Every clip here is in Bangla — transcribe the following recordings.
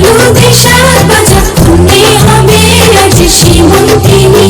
হলুদে সাত বাজা কন্যে হবে আজ শ্রীমন্তিনী।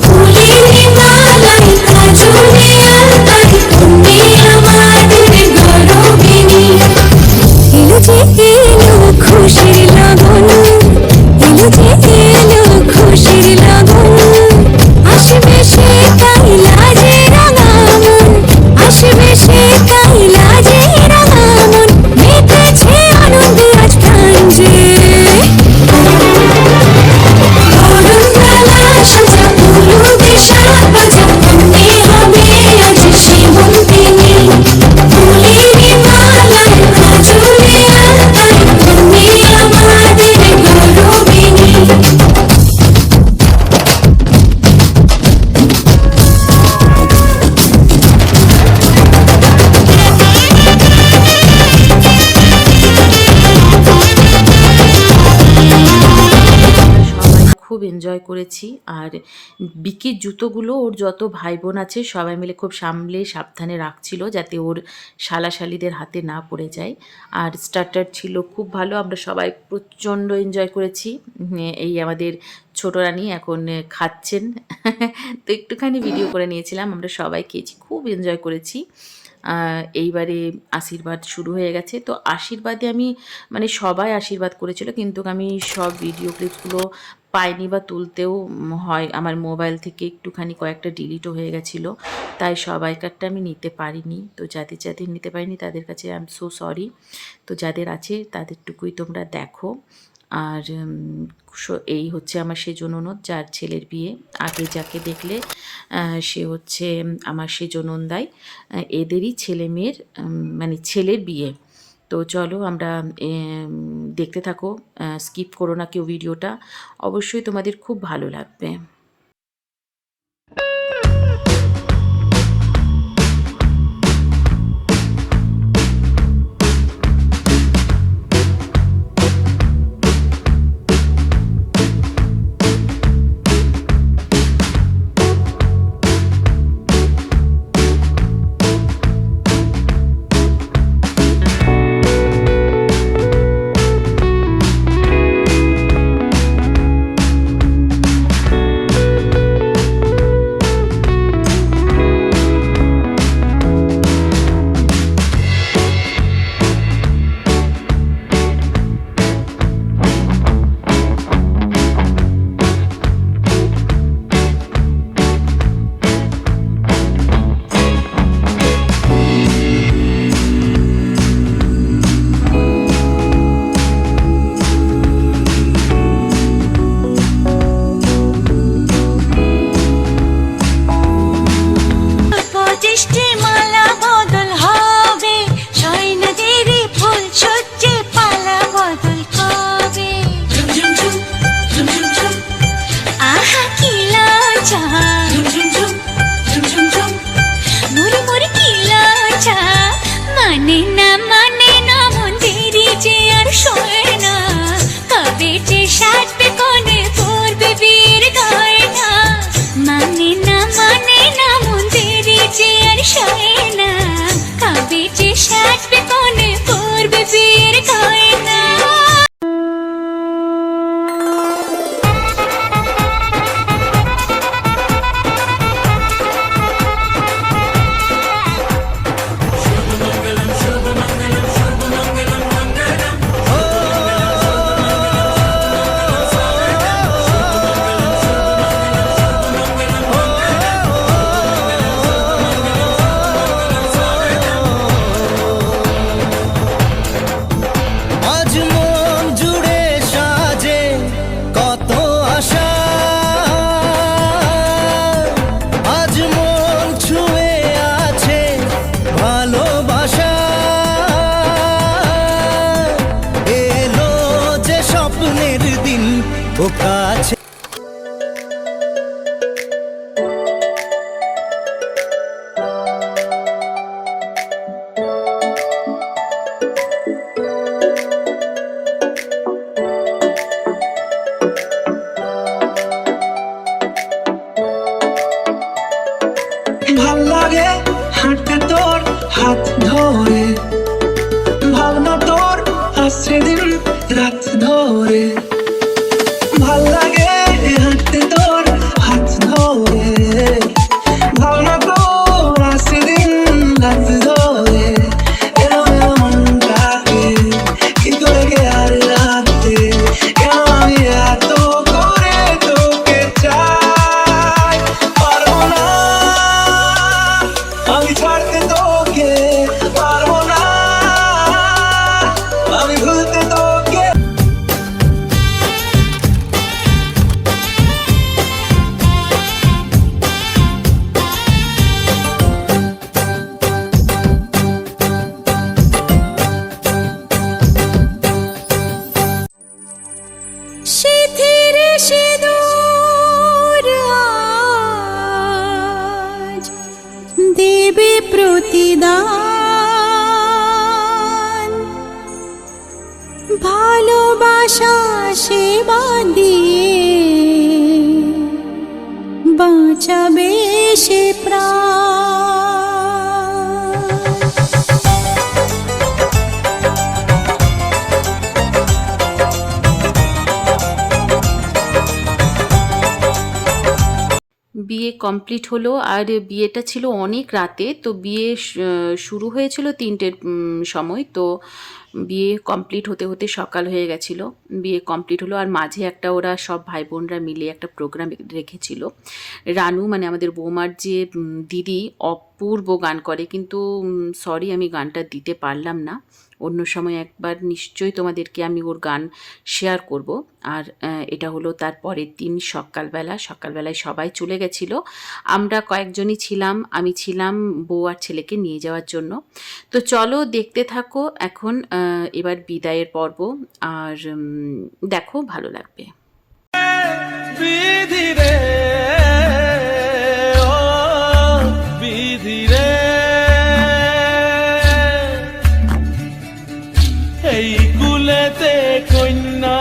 ফুলের মালায় কাজলে আলতায় কন্যে আমাদের গরবিনী। এলো যে এলো খুশির লগন, এলো যে এলো খুশির লগন। আসবে সে কাইলা যে রাঙামন, আসবে সে কাইলা যে রাঙামন। মেতেছে আনন্দে আজ প্রাণ যে। বরণডালা সাজা হলুদে সাত বাজা কন্যে হবে আজ শ্রীমন্তিনী। ফুলের মালায় কাজলে আলতায় কন্যে আমাদের গরবিনী। খুব এনজয় করেছি। আর বিকির জুতোগুলো ওর যত ভাই বোন আছে সবাই মিলে খুব সামলে সাবধানে রাখছিল যাতে ওর শালাশালিদের হাতে না পড়ে যায়। আর স্টার্টার ছিল খুব ভালো, আমরা সবাই প্রচণ্ড এনজয় করেছি। এই আমাদের ছোট রানী এখন খাচ্ছেন তো একটুখানি ভিডিও করে নিয়েছিলাম, আমরা সবাই খেয়েছি, খুব এনজয় করেছি। এইবারে আশীর্বাদ শুরু হয়ে গেছে। তো আশীর্বাদে আমি মানে সবাই আশীর্বাদ করেছিল, কিন্তু আমি সব ভিডিও ক্লিপসগুলো পাইনি বা তুলতেও হয়, আমার মোবাইল থেকে একটুখানি কয়েকটা ডিলিটও হয়ে গেছিলো, তাই সবাইকারটা আমি নিতে পারিনি। তো যাদের যাদের নিতে পারিনি তাদের কাছে আই এম সো সরি। তো যাদের আছে তাদেরটুকুই তোমরা দেখো। আর এই হচ্ছে আমার সেজ ননদ, যার ছেলের বিয়ে। আগে যাকে দেখলে সে হচ্ছে আমার সেজ নন্দাই, এদেরই ছেলে মেয়ের মানে ছেলের বিয়ে। তো চলো আমরা দেখতে থাকো, স্কিপ করো না কেউ ভিডিওটা, অবশ্যই তোমাদের খুব ভালো লাগবে। কাছে ভাল লাগে হাঁটতে তোর হাত ধরে, ভাবনা তোর আসছে দিন রাত ধরে ভাল লাগে হাঁটতে তোর হাত ধরে ভাবনা তোর আসে দিন রাত ধরে এরম মনটাকে কি করে গে আর রাতে কেন আমি এত করে তোকে চাই পারবো না আমি ছাড়তে তোকে পারবো না আমি ভুলতে তোকে শিথির সিঁদুর আজ দেবে প্রতিদান ভালোবাসা সেবা দিয়ে বাঁচাবে সে প্রাণ বিয়ে কমপ্লিট হলো। আর বিয়েটা ছিল অনেক রাতে, তো বিয়ে শুরু হয়েছিল 3টের সময়, তো বিয়ে কমপ্লিট হতে হতে সকাল হয়ে গেছিলো। বিয়ে কমপ্লিট হলো আর মাঝে একটা ওরা সব ভাই বোনরা মিলে একটা প্রোগ্রাম রেখেছিল। রানু মানে আমাদের বৌমার যে দিদি অপূর্ব গান করে, কিন্তু সরি আমি গানটা দিতে পারলাম না। অন্য সময় একবার নিশ্চয়ই তোমাদেরকে আমি ওর গান শেয়ার করব। আর এটা হলো তার পরের দিন সকালবেলায় সবাই চলে গেছিলো। আমরা কয়েকজনই ছিলাম, আমি ছিলাম বউ আর ছেলেকে নিয়ে যাওয়ার জন্য। তো চলো দেখতে থাকো এখন এবার বিদায়ের পর্ব, আর দেখো ভালো লাগবে। বিধি রে ও বিধি রে এই কুলেতে কন্যা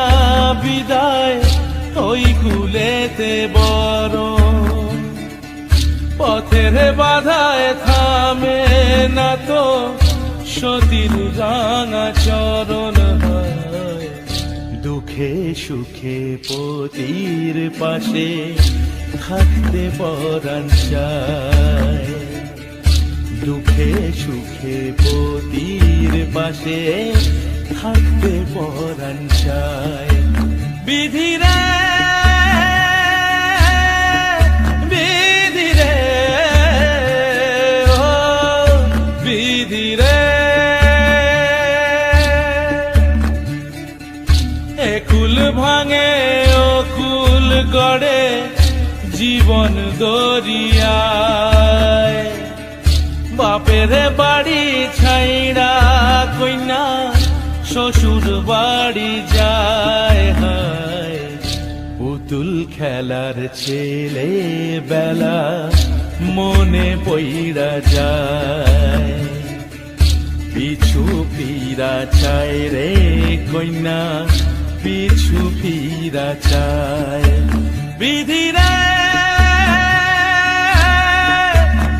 বিদায় ওই কুলেতে বড় পথের বাধায় থামে না তো সতীর রাঙা চরণ হয় দুঃখে সুখে পতির পাশে থাকতে পরাণ চায় দুঃখে সুখে পতির পাশে থাকতে পরাণ চায় বিধি রে বিধি রে ও বিধি রে একুল ভাঙে ও কুল গড়ে জীবন দরিয়ায় বাপের বাড়ি ছাইড়া কইনা শ্বশুর বাড়ি যায় হায় পুতুল খেলার ছেলে বেলা মনে পইড়া যায় পিছু ফিরা চায় রে কইনা পিছু ফিরা চায় বিধি রে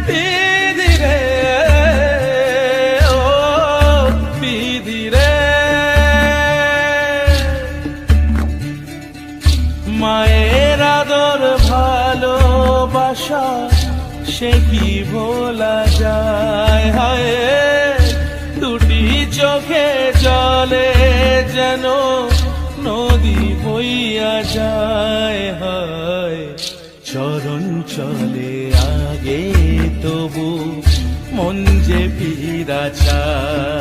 বিধি রে ও বিধি রে মায়ের আদর ভালোবাসা সে কি ভোলা যায় হায় দুটি চোখে জলে যেন নদী বইয়া যায় হায় চরণ চলে আগে তবু মন যে ফিরা চায়